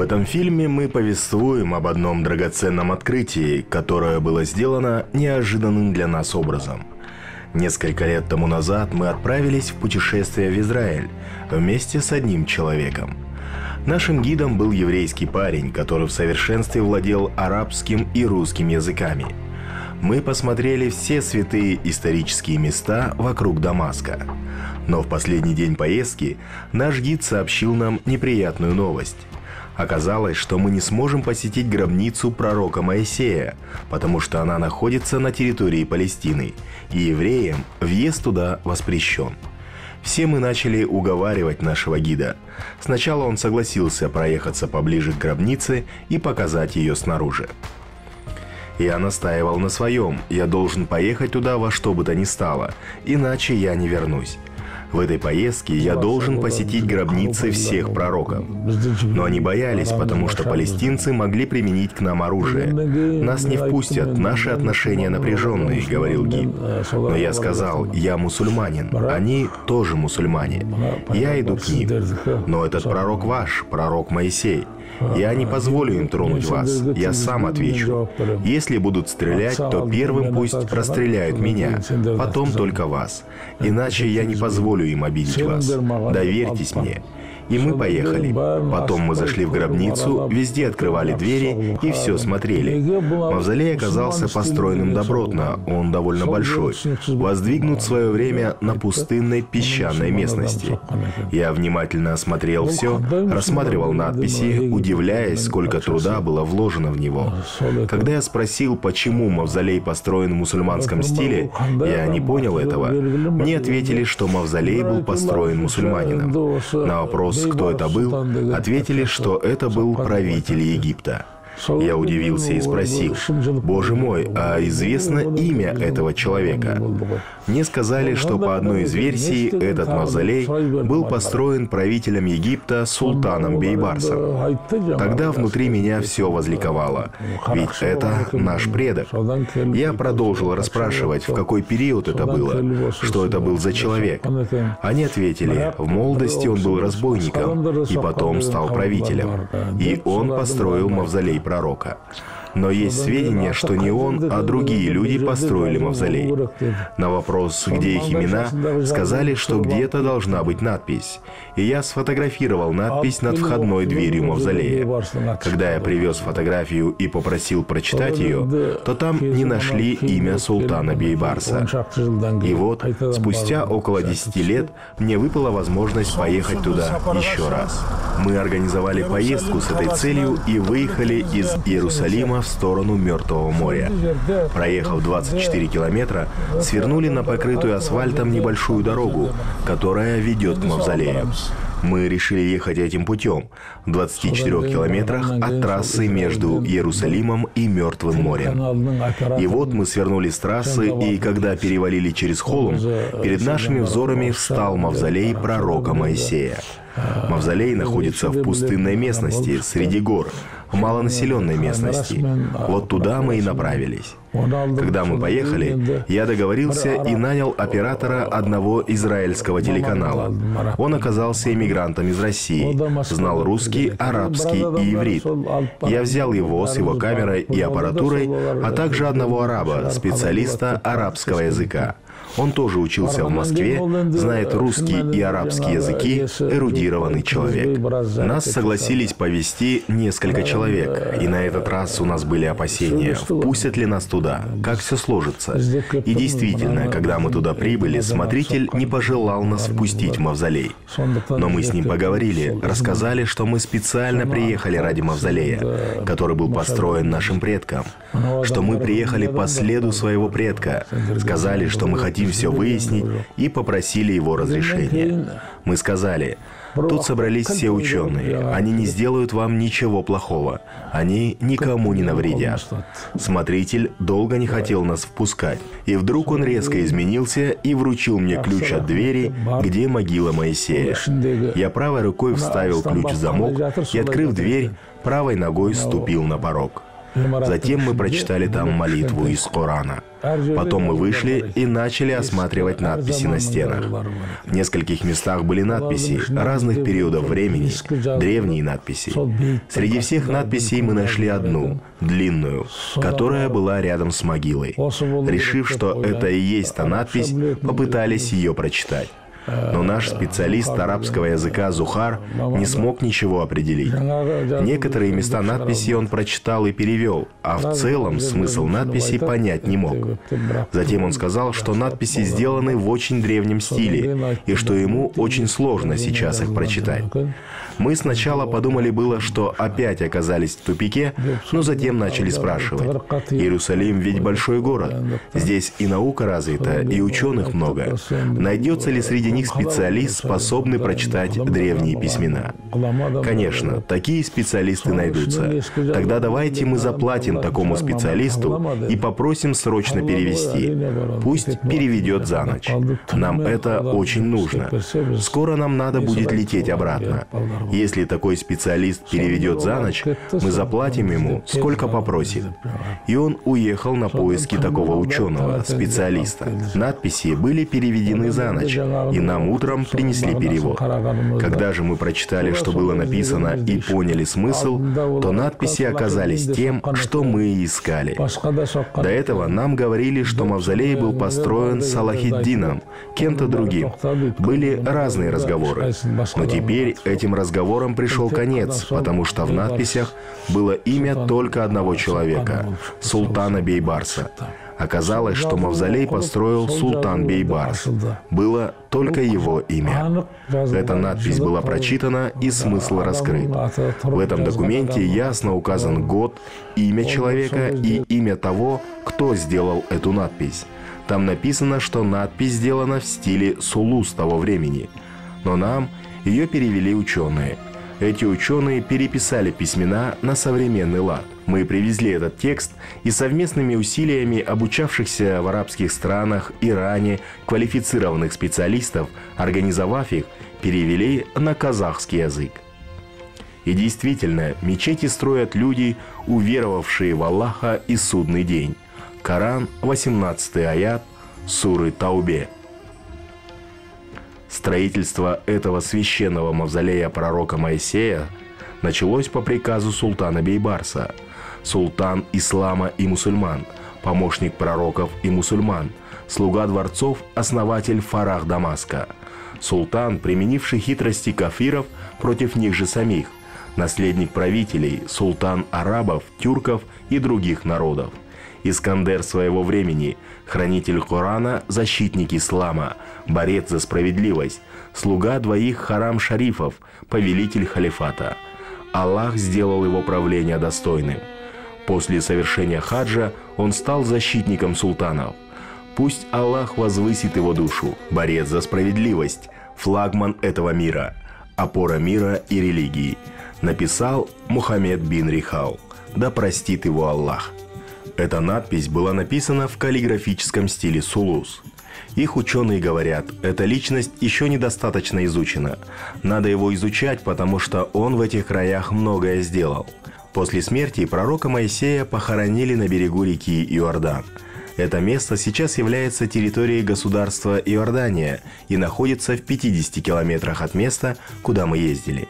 этом фильме мы повествуем об одном драгоценном открытии, которое было сделано неожиданным для нас образом. Несколько лет тому назад мы отправились в путешествие в Израиль вместе с одним человеком. Нашим гидом был еврейский парень, который в совершенстве владел арабским и русским языками. Мы посмотрели все святые исторические места вокруг Дамаска. Но в последний день поездки наш гид сообщил нам неприятную новость. Оказалось, что мы не сможем посетить гробницу пророка Моисея, потому что она находится на территории Палестины, и евреям въезд туда воспрещен. Все мы начали уговаривать нашего гида. Сначала он согласился проехаться поближе к гробнице и показать ее снаружи. Я настаивал на своем, я должен поехать туда во что бы то ни стало, иначе я не вернусь. В этой поездке я должен посетить гробницы всех пророков. Но они боялись, потому что палестинцы могли применить к нам оружие. Нас не впустят, наши отношения напряженные, говорил гид. Но я сказал, я мусульманин, они тоже мусульмане. Я иду к ним. Но этот пророк ваш, пророк Моисей. Я не позволю им тронуть вас. Я сам отвечу. Если будут стрелять, то первым пусть расстреляют меня, потом только вас. Иначе я не позволю им обидеть вас. Доверьтесь мне. И мы поехали. Потом мы зашли в гробницу, везде открывали двери и все смотрели. Мавзолей оказался построенным добротно, он довольно большой, воздвигнут в свое время на пустынной песчаной местности. Я внимательно осмотрел все, рассматривал надписи, удивляясь, сколько труда было вложено в него. Когда я спросил, почему мавзолей построен в мусульманском стиле, я не понял этого. Мне ответили, что мавзолей был построен мусульманином. На вопрос, кто это был, ответили, что это был правитель Египта. Я удивился и спросил, «Боже мой, а известно имя этого человека?» Мне сказали, что по одной из версий этот мавзолей был построен правителем Египта султаном Бейбарсом. Тогда внутри меня все возликовало, ведь это наш предок. Я продолжил расспрашивать, в какой период это было, что это был за человек. Они ответили, в молодости он был разбойником и потом стал правителем, и он построил мавзолей пророка. Но есть сведения, что не он, а другие люди построили мавзолей. На вопрос, где их имена, сказали, что где-то должна быть надпись. И я сфотографировал надпись над входной дверью мавзолея. Когда я привез фотографию и попросил прочитать ее, то там не нашли имя султана Бейбарса. И вот, спустя около 10 лет, мне выпала возможность поехать туда еще раз. Мы организовали поездку с этой целью и выехали из Иерусалима в сторону Мертвого моря. Проехав 24 километра, свернули на покрытую асфальтом небольшую дорогу, которая ведет к мавзолею. Мы решили ехать этим путем, в 24 километрах от трассы между Иерусалимом и Мертвым морем. И вот мы свернули с трассы, и когда перевалили через холм, перед нашими взорами встал мавзолей пророка Моисея. Мавзолей находится в пустынной местности, среди гор, в малонаселенной местности. Вот туда мы и направились. Когда мы поехали, я договорился и нанял оператора одного израильского телеканала. Он оказался иммигрантом из России, знал русский, арабский и иврит. Я взял его с его камерой и аппаратурой, а также одного араба, специалиста арабского языка. Он тоже учился в Москве, знает русский и арабский языки, эрудированный человек. Нас согласились повезти несколько человек, и на этот раз у нас были опасения, впустят ли нас туда, как все сложится. И действительно, когда мы туда прибыли, смотритель не пожелал нас впустить в мавзолей. Но мы с ним поговорили, рассказали, что мы специально приехали ради мавзолея, который был построен нашим предком, что мы приехали по следу своего предка, сказали, что мы хотим все выяснить, и попросили его разрешения. Мы сказали, тут собрались все ученые, они не сделают вам ничего плохого, они никому не навредят. Смотритель долго не хотел нас впускать, и вдруг он резко изменился и вручил мне ключ от двери, где могила Моисея. Я правой рукой вставил ключ в замок и, открыв дверь, правой ногой ступил на порог. Затем мы прочитали там молитву из Корана. Потом мы вышли и начали осматривать надписи на стенах. В нескольких местах были надписи разных периодов времени, древние надписи. Среди всех надписей мы нашли одну, длинную, которая была рядом с могилой. Решив, что это и есть та надпись, попытались ее прочитать. Но наш специалист арабского языка Зухар не смог ничего определить. Некоторые места надписей он прочитал и перевел, а в целом смысл надписей понять не мог. Затем он сказал, что надписи сделаны в очень древнем стиле, и что ему очень сложно сейчас их прочитать. Мы сначала подумали было, что опять оказались в тупике, но затем начали спрашивать. Иерусалим ведь большой город. Здесь и наука развита, и ученых много. Найдется ли среди них специалист, способный прочитать древние письмена? Конечно, такие специалисты найдутся. Тогда давайте мы заплатим такому специалисту и попросим срочно перевести. Пусть переведет за ночь. Нам это очень нужно. Скоро нам надо будет лететь обратно. Если такой специалист переведет за ночь, мы заплатим ему, сколько попросит. И он уехал на поиски такого ученого, специалиста. Надписи были переведены за ночь, и нам утром принесли перевод. Когда же мы прочитали, что было написано, и поняли смысл, то надписи оказались тем, что мы и искали. До этого нам говорили, что мавзолей был построен Салахиддином, кем-то другим. Были разные разговоры. Но теперь этим разговорам пришел конец, потому что в надписях было имя только одного человека – Султана Бейбарса. Оказалось, что мавзолей построил Султан Бейбарс. Было только его имя. Эта надпись была прочитана и смысл раскрыт. В этом документе ясно указан год, имя человека и имя того, кто сделал эту надпись. Там написано, что надпись сделана в стиле Сулус того времени. Но нам ее перевели ученые. Эти ученые переписали письмена на современный лад. Мы привезли этот текст и совместными усилиями обучавшихся в арабских странах, Иране, квалифицированных специалистов, организовав их, перевели на казахский язык. И действительно, мечети строят люди, уверовавшие в Аллаха и судный день. Коран, 18 аят, суры Таубе. Строительство этого священного мавзолея пророка Моисея началось по приказу султана Бейбарса. Султан ислама и мусульман, помощник пророков и мусульман, слуга дворцов, основатель Фарах Дамаска. Султан, применивший хитрости кафиров против них же самих, наследник правителей, султан арабов, тюрков и других народов. Искандер своего времени, хранитель Корана, защитник ислама, борец за справедливость, слуга двоих харам-шарифов, повелитель халифата. Аллах сделал его правление достойным. После совершения хаджа он стал защитником султанов. Пусть Аллах возвысит его душу, борец за справедливость, флагман этого мира, опора мира и религии. Написал Мухаммед бин Рихал. Да простит его Аллах. Эта надпись была написана в каллиграфическом стиле Сулус. Их ученые говорят, эта личность еще недостаточно изучена. Надо его изучать, потому что он в этих краях многое сделал. После смерти пророка Моисея похоронили на берегу реки Иордан. Это место сейчас является территорией государства Иордания и находится в 50 километрах от места, куда мы ездили.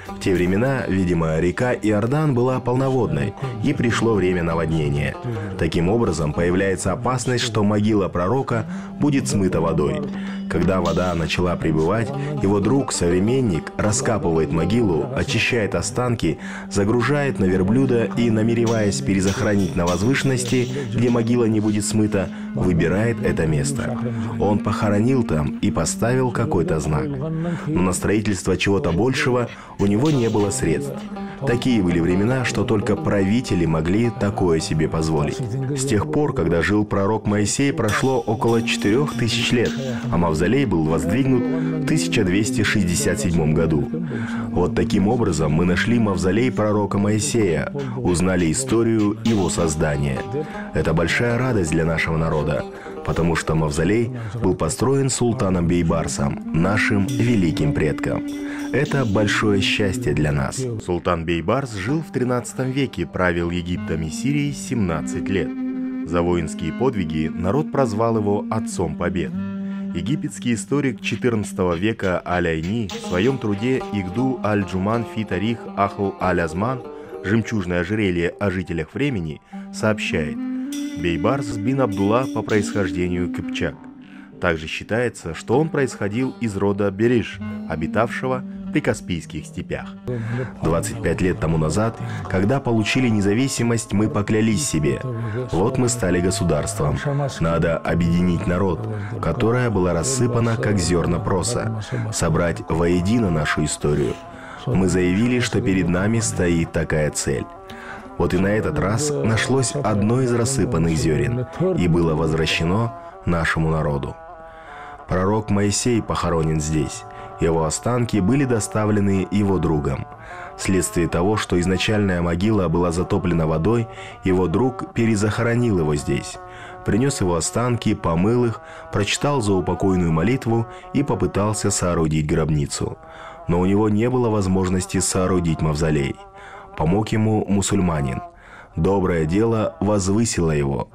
В те времена, видимо, река Иордан была полноводной, и пришло время наводнения. Таким образом, появляется опасность, что могила пророка будет смыта водой. Когда вода начала прибывать, его друг, современник, раскапывает могилу, очищает останки, загружает на верблюда и, намереваясь перезахоронить на возвышенности, где могила не будет смыта, выбирает это место. Он похоронил там и поставил какой-то знак. Но на строительство чего-то большего у него не было средств. Такие были времена, что только правители могли такое себе позволить. С тех пор, когда жил пророк Моисей, прошло около 4000 лет, а мавзолей был воздвигнут в 1267 году. Вот таким образом мы нашли мавзолей пророка Моисея, узнали историю его создания. Это большая радость для нашего народа. потому что мавзолей был построен султаном Бейбарсом, нашим великим предком. Это большое счастье для нас. Султан Бейбарс жил в 13 веке, правил Египтом и Сирией 17 лет. За воинские подвиги народ прозвал его «Отцом Побед». Египетский историк XIV века Аль-Айни в своем труде «Игду аль-Джуман фи тарих Ахл аль-Азман» «Жемчужное ожерелье о жителях времени» сообщает: Бейбарс бин Абдулла по происхождению кыпчак. Также считается, что он происходил из рода Бериш, обитавшего при Каспийских степях. 25 лет тому назад, когда получили независимость, мы поклялись себе: вот мы стали государством, надо объединить народ, которая была рассыпана, как зерна проса, собрать воедино нашу историю. Мы заявили, что перед нами стоит такая цель. Вот и на этот раз нашлось одно из рассыпанных зерен, и было возвращено нашему народу. Пророк Моисей похоронен здесь. Его останки были доставлены его другом. Вследствие того, что изначальная могила была затоплена водой, его друг перезахоронил его здесь. Принес его останки, помыл их, прочитал заупокойную молитву и попытался соорудить гробницу. Но у него не было возможности соорудить мавзолей. Помог ему мусульманин. Доброе дело возвысило его.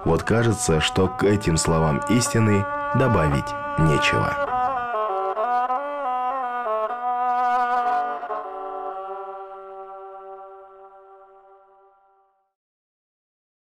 Вот кажется, что к этим словам истины добавить нечего.